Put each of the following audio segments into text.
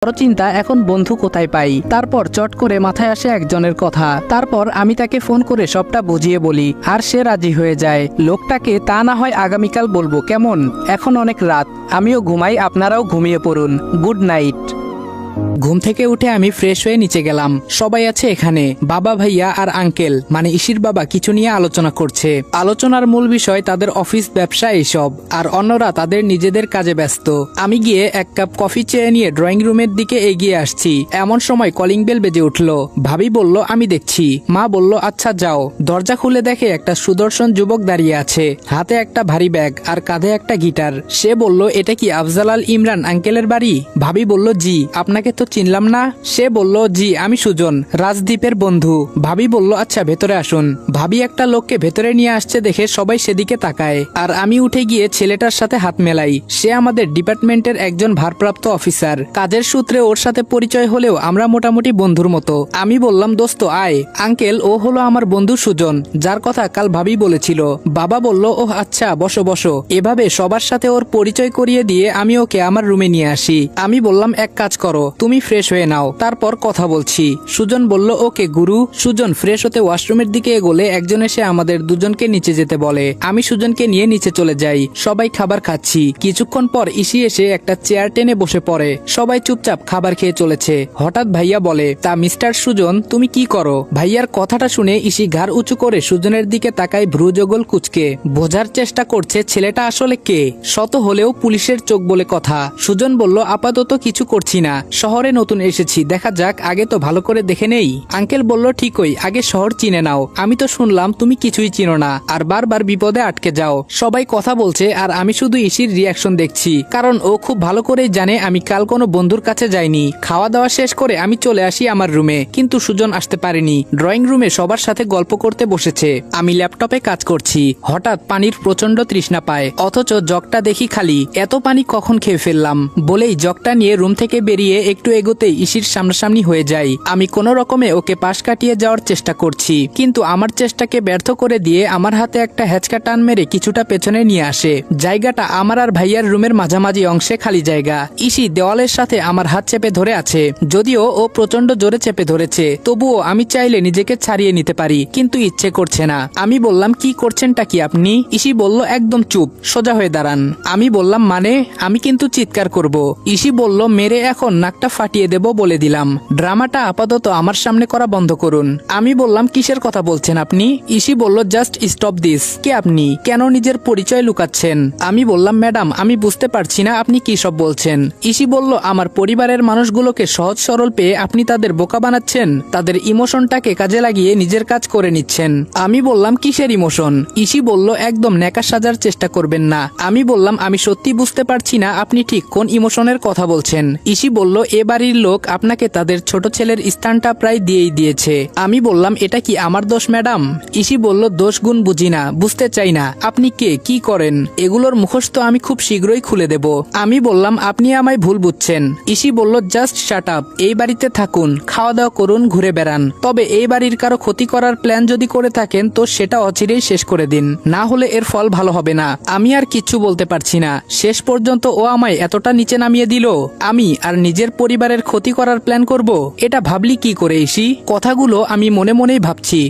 বড় চিন্তা এখন বন্ধু কোথায় পাই। তারপর চট করে মাথায় আসে একজনের কথা। তারপর আমি তাকে ফোন করে সবটা বুঝিয়ে বলি আর সে রাজি হয়ে যায়। লোকটাকে তা না হয় আগামীকাল বলবো, কেমন? এখন অনেক রাত, আমিও ঘুমাই, আপনারাও ঘুমিয়ে পড়ুন। Good night. ঘুম থেকে উঠে আমি ফ্রেশ হয়ে নিচে গেলাম। সবাই আছে এখানে, বাবা, ভাইয়া আর আঙ্কেল মানে ইসির বাবা কিছু নিয়ে আলোচনা করছে। আলোচনার মূল বিষয় তাদের অফিস, ব্যবসা এইসব, আর অন্যরা তাদের নিজেদের কাজে ব্যস্ত। আমি গিয়ে এক কাপ কফি চেয়ে নিয়ে ড্রয়িং রুমের দিকে এগিয়ে আসছি। এমন সময় কলিং বেল বেজে উঠলো। ভাবি বলল আমি দেখছি। মা বলল আচ্ছা যাও। দরজা খুলে দেখে একটা সুদর্শন যুবক দাঁড়িয়ে আছে, হাতে একটা ভারী ব্যাগ আর কাঁধে একটা গিটার। সে বলল এটা কি আফজাল আল ইমরান আঙ্কেলের বাড়ি? ভাবি বলল জি, আপনাকে তো চিনলাম না। সে বলল জি, আমি সুজন, রাজদীপের বন্ধু। ভাবি বলল আচ্ছা ভেতরে আসুন। ভাবি একটা লোককে ভেতরে নিয়ে আসছে দেখে সবাই সেদিকে তাকায়, আর আমি উঠে গিয়ে ছেলেটার সাথে হাত মেলাই। সে আমাদের ডিপার্টমেন্টের একজন ভারপ্রাপ্ত অফিসার। কাজের সূত্রে ওর সাথে পরিচয় হলেও আমরা মোটামুটি বন্ধুর মতো। আমি বললাম দোস্ত আয়। আঙ্কেল, ও হলো আমার বন্ধু সুজন, যার কথা কাল ভাবি বলেছিল। বাবা বলল ওহ আচ্ছা, বসো বসো। এভাবে সবার সাথে ওর পরিচয় করিয়ে দিয়ে আমি ওকে আমার রুমে নিয়ে আসি। আমি বললাম এক কাজ করো, তুমি ফ্রেশ হয়ে নাও, তারপর কথা বলছি। সুজন বলল ওকে গুরু। সুজন ফ্রেশ হতে ওয়াশরুমের দিকে এগোলে একজন এসে আমাদের দুজনকে নিচে যেতে বলে। আমি সুজনকে নিয়ে নিচে চলে যাই। সবাই খাবার খাচ্ছি। কিছুক্ষণ পর ইসি এসে একটা চেয়ার টেনে বসে পড়ে। সবাই চুপচাপ খাবার খেয়ে চলেছে। হঠাৎ ভাইয়া বলে তা মিস্টার সুজন তুমি কি করো? ভাইয়ার কথাটা শুনে ইসি ঘাড় উঁচু করে সুজনের দিকে তাকায়, ভ্রুযোগল কুচকে। বোঝার চেষ্টা করছে ছেলেটা আসলে কে। শত হলেও পুলিশের চোখ বলে কথা। সুজন বলল আপাতত কিছু করছি না, শহরে নতুন এসেছি, দেখা যাক, আগে তো ভালো করে দেখে নেই। আঙ্কেল বলল ঠিকই, আগে শহর চিনে নাও। আমি তো শুনলাম তুমি কিছুই চিনো না আর বারবার বিপদে আটকে যাও। সবাই কথা বলছে আর আমি শুধু ইসির রিয়াকশন দেখছি, কারণ ও খুব ভালো করেই জানে আমি কাল কোনো বন্ধুর কাছে যাইনি। খাওয়া দাওয়া শেষ করে আমি চলে আসি আমার রুমে, কিন্তু সুজন আসতে পারেনি। ড্রয়িং রুমে সবার সাথে গল্প করতে বসেছে। আমি ল্যাপটপে কাজ করছি। হঠাৎ পানির প্রচন্ড তৃষ্ণা পায়, অথচ জগটা দেখি খালি। এত পানি কখন খেয়ে ফেললাম বলেই জগটা নিয়ে রুম থেকে বেরিয়ে একটু এগোতেই ইসির সামনাসামনি হয়ে যাই। আমি কোনো রকমে ওকে পাশ কাটিয়ে যাওয়ার চেষ্টা করছি, কিন্তু আমার চেষ্টাকে ব্যর্থ করে দিয়ে আমার হাতে একটা হ্যাচকা টান মেরে কিছুটা পেছনে নিয়ে আসে। জায়গাটা আমার আর ভাইয়ার রুমের মাঝামাঝি অংশে খালি জায়গা। ইসি দেওয়ালের সাথে আমার হাত চেপে ধরে আছে। যদিও ও প্রচন্ড জোরে চেপে ধরেছে, তবুও আমি চাইলে নিজেকে ছাড়িয়ে নিতে পারি, কিন্তু ইচ্ছে করছে না। আমি বললাম কি করছেনটা কি আপনি? ইসি বলল একদম চুপ, সোজা হয়ে দাঁড়ান। আমি বললাম মানে? আমি কিন্তু চিৎকার করব। ইসি বলল মেরে এখন নাকটা ফাটিয়ে দেব বলে দিলাম। ড্রামাটা আপাতত আমার সামনে করা বন্ধ করুন। আমি বললাম কিসের কথা বলছেন আপনি? ইসি বলল জাস্ট স্টপ দিস। কে আপনি? কেন নিজের পরিচয় লুকাচ্ছেন? আমি বললাম ম্যাডাম আমি বুঝতে পারছি না আপনি কি সব বলছেন। ইসি বলল আমার পরিবারের মানুষগুলোকে সহজ সরল পেয়ে আপনি তাদের বোকা বানাচ্ছেন, তাদের ইমোশনটাকে কাজে লাগিয়ে নিজের কাজ করে নিচ্ছেন। আমি বললাম কিসের ইমোশন? ইসি বলল একদম ন্যাকা সাজার চেষ্টা করবেন না। আমি বললাম আমি সত্যি বুঝতে পারছি না আপনি ঠিক কোন ইমোশনের কথা বলছেন। ইসি বলল এ বাড়ির লোক আপনাকে তাদের ছোট ছেলের স্থানটা প্রায় দিয়েই দিয়েছে। আমি বললাম এটা কি আমার দোষ ম্যাডাম? ইসি বলল দোষ গুণ বুঝি না, বুঝতে চাই না আপনি কে, কি করেন, এগুলোর মুখস্থ আমি খুব শীঘ্রই খুলে দেব। আমি বললাম আপনি আমায় ভুল বুঝছেন। ইসি বলল জাস্ট শাট আপ, এই বাড়িতে থাকুন, খাওয়া দাওয়া করুন, ঘুরে বেড়ান, তবে এই বাড়ির কারো ক্ষতি করার প্ল্যান যদি করে থাকেন তো সেটা অচিরেই শেষ করে দিন, না হলে এর ফল ভালো হবে না। আমি আর কিচ্ছু বলতে পারছি না। শেষ পর্যন্ত ও আমায় এতটা নিচে নামিয়ে দিল, আমি আর নিজের পরিবারের ক্ষতি করার প্ল্যান করব? এটা ভাবলি কি করে ইসি? কথাগুলো আমি মনে মনেই ভাবছি।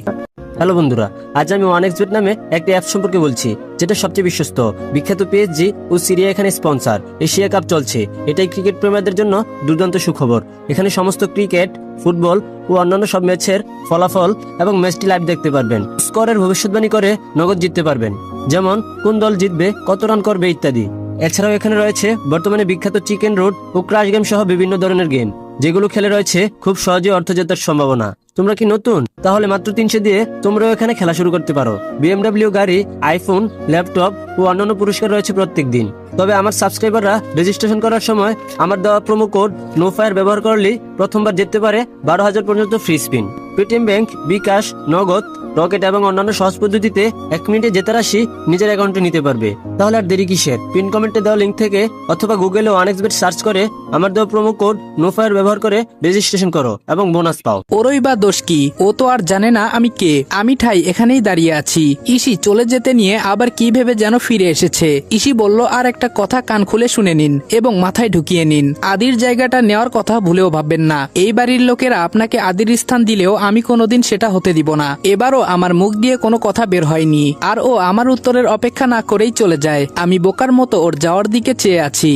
হ্যালো বন্ধুরা, আজ আমি OneXBet নামে একটি অ্যাপ সম্পর্কে বলছি, যেটা সবচেয়ে বিশ্বস্ত। বিখ্যাত PSG ও সিরিয়া এখানে স্পন্সর। এশিয়া কাপ চলছে, এটাই ক্রিকেট প্রেমীদের জন্য দুর্দান্ত সুখবর। এখানে সমস্ত ক্রিকেট, ফুটবল ও অন্যান্য সব ম্যাচের ফলাফল এবং ম্যাচটি লাইভ দেখতে পারবেন। স্কোরের ভবিষ্যৎবাণী করে নগদ জিততে পারবেন, যেমন কোন দল জিতবে, কত রান করবে ইত্যাদি। এছাড়াও এখানে রয়েছে বর্তমানে বিখ্যাত চিকেন রুট ও ক্রাশ গেম সহ বিভিন্ন ধরনের গেম, যেগুলো খেলে রয়েছে খুব সহজে অর্থ জেতার সম্ভাবনা। তোমরা কি নতুন? তাহলে মাত্র 300 দিয়ে তোমরাও এখানে খেলা শুরু করতে পারো। BMW গাড়ি, আইফোন, ল্যাপটপ ও অন্যান্য পুরস্কার রয়েছে প্রত্যেক দিন। তবে আমার সাবস্ক্রাইবাররা রেজিস্ট্রেশন করার সময় আমার দেওয়া প্রোমো কোড নোফায়ার ব্যবহার করলেই প্রথমবার জিততে পারে 12,000 পর্যন্ত ফ্রি স্পিন। পেটিএম ব্যাংক, বিকাশ, নগদ, রকেট এবং অন্যান্য সহজ পদ্ধতিতে 1 মিনিটে জেতা রাশি নিজের অ্যাকাউন্টে নিতে পারবে। তাহলে আর দেরি কিসের? পিন কমেন্টে দেওয়া লিঙ্ক থেকে অথবা গুগলে 1xbet সার্চ করে আমার দেওয়া প্রোমো কোড নোফায়ার ব্যবহার করে রেজিস্ট্রেশন করো এবং বোনাস পাও। ওরই বা দোষ কি? ও তো আর জানে না আমি কে। আমি ঠাই এখানেই দাঁড়িয়ে আছি। ইসি চলে যেতে নিয়ে আবার কি ভেবে যেন ফিরে এসেছে। ইসি বলল, আর একটা কথা কান খুলে শুনে নিন এবং মাথায় ঢুকিয়ে নিন, আদির জায়গাটা নেওয়ার কথা ভুলেও ভাববেন না। এই বাড়ির লোকেরা আপনাকে আদির স্থান দিলেও আমি কোনোদিন সেটা হতে দিব না। এবারও আমার মুখ দিয়ে কোনো কথা বের হয়নি, আর ও আমার উত্তরের অপেক্ষা না করেই চলে যায়। আমি বোকার মতো ওর যাওয়ার দিকে চেয়ে আছি।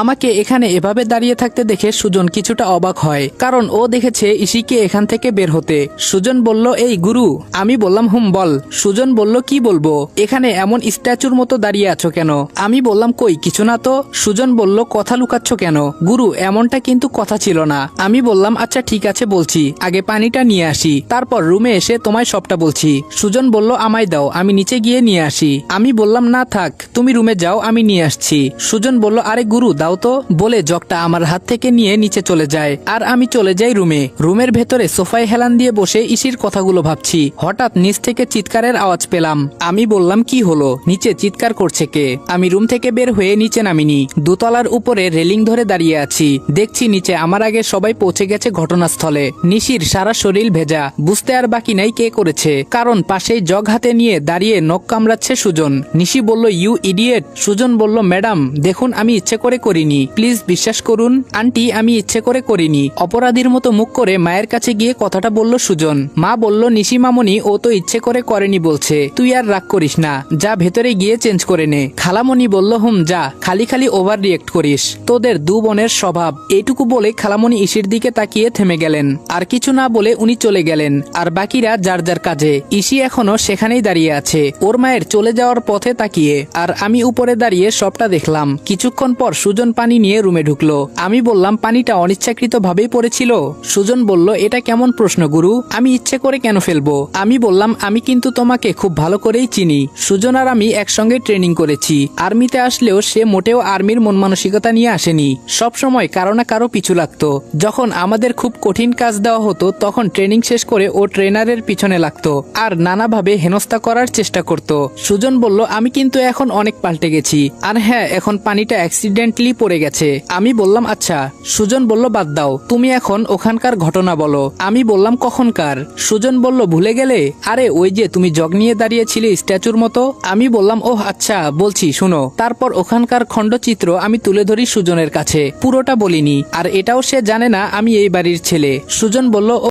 আমাকে এখানে এভাবে দাঁড়িয়ে থাকতে দেখে সুজন কিছুটা অবাক হয়, কারণ ও দেখেছে ইসিকে এখান থেকে বের হতে। সুজন বলল, এই গুরু। আমি বললাম, হুম বল। সুজন বলল, কি বলবো? এখানে এমন স্ট্যাচুর মতো দাঁড়িয়ে আছো কেন? আমি বললাম, কই কিছু না তো। সুজন বলল, কথা লুকাচ্ছ কেন? গুরু, এমনটা কিন্তু কথা ছিল না। আমি বললাম, আচ্ছা ঠিক আছে বলছি, আগে পানিটা নিয়ে আসি, তারপর রুমে এসে তোমায় সবটা বলছি। সুজন বলল, আমায় দাও, আমি নিচে গিয়ে নিয়ে আসি। আমি বললাম, না থাক, তুমি রুমে যাও, আমি নিয়ে আসছি। সুজন বলল, আরে গুরু দাও তো, বলে জগটা আমার হাত থেকে নিয়ে নিচে চলে যায়। আর আমি চলে যাই রুমে। রুমের ভেতরে সোফায় হেলান দিয়ে বসে ইসির কথাগুলো ভাবছি। হঠাৎ নিচ থেকে চিৎকারের আওয়াজ পেলাম। আমি বললাম, কি হলো? নিচে চিৎকার করছে কে? আমি রুম থেকে বের হয়ে নিচে নামিনি। দোতলার উপরে রেলিং ধরে দাঁড়িয়ে আছি। দেখছি নিচে আমার আগে সবাই পৌঁছে গেছে ঘটনাস্থলে। নিশির সারা শরীর ভেজা। বুঝতে আর বাকি নাই কে করেছে, কারণ পাশেই জগ হাতে নিয়ে দাঁড়িয়ে নখ কামড়াচ্ছে সুজন। নিশি বলল, ইউ ইডিয়েট। সুজন বলল, ম্যাডাম দেখুন, আমি ইচ্ছে করে করিনি, প্লিজ বিশ্বাস করুন। আন্টি, আমি ইচ্ছে করে করিনি। অপরাধীর মতো মুখ করে মায়ের কাছে গিয়ে কথাটা বলল সুজন। মা বলল, নিশি মামনি ও তো ইচ্ছে করে করেনি বলছে, তুই আর রাগ করিস না, যা ভেতরে গিয়ে চেঞ্জ করে নে। খালামণি বলল, হুম যা, খালি খালি ওভার রিয়েক্ট করিস, তোদের দু বোনের স্বভাব। এইটুকু বলে খালামণি ইসির দিকে তাকিয়ে থেমে গেলেন। আর কিছু না বলে উনি চলে গেলেন, আর বাকিরা যার যার কাজে। ইসি এখনো সেখানেই দাঁড়িয়ে আছে, ওর মায়ের চলে যাওয়ার পথে তাকিয়ে। আর আমি উপরে দাঁড়িয়ে সবটা দেখলাম। কিছুক্ষণ পর সুজন পানি নিয়ে রুমে ঢুকলো। আমি বললাম, পানিটা অনিচ্ছাকৃত ভাবেই পড়েছিল? সুজন বলল, এটা কেমন প্রশ্ন গুরু? আমি ইচ্ছে করে কেন ফেলবো? আমি বললাম, আমি কিন্তু তোমাকে খুব ভালো করেই চিনি। সুজন আর আমি একসঙ্গে ট্রেনিং করেছি। আর্মিতে আসলেও সে মোটেও আর্মির মন মানসিকতা নিয়ে আসেনি। সব সময় কারো না কারো পিছু লাগতো। যখন আমাদের খুব কঠিন কাজ দেওয়া হতো তখন ট্রেনিং শেষ করে ও ট্রেনারের পিছনে লাগতো আর নানাভাবে হেনস্থা করার চেষ্টা করত। সুজন বলল, আমি কিন্তু এখন অনেক পাল্টে গেছি। আর হ্যাঁ, এখন পানিটা অ্যাক্সিডেন্টলি পড়ে গেছে। আমি বললাম, আচ্ছা। সুজন বলল, বাদ দাও, তুমি এখন ওখানকার ঘটনা বলো। আমি বললাম, কখনকার? সুজন বলল, ভুলে গেলে? আরে ওই যে তুমি জগ নিয়ে দাঁড়িয়েছিলে স্ট্যাচুর মতো। আমি বললাম, ওহ আচ্ছা, বলছি শুনো। তারপর ওখানকার খণ্ডচিত্র আমি তুলে ধরি সুজনের কাছে। পুরোটা বলিনি, আর এটাও সে জানে না আমি এই বাড়ির ছেলে। সুজন বলল,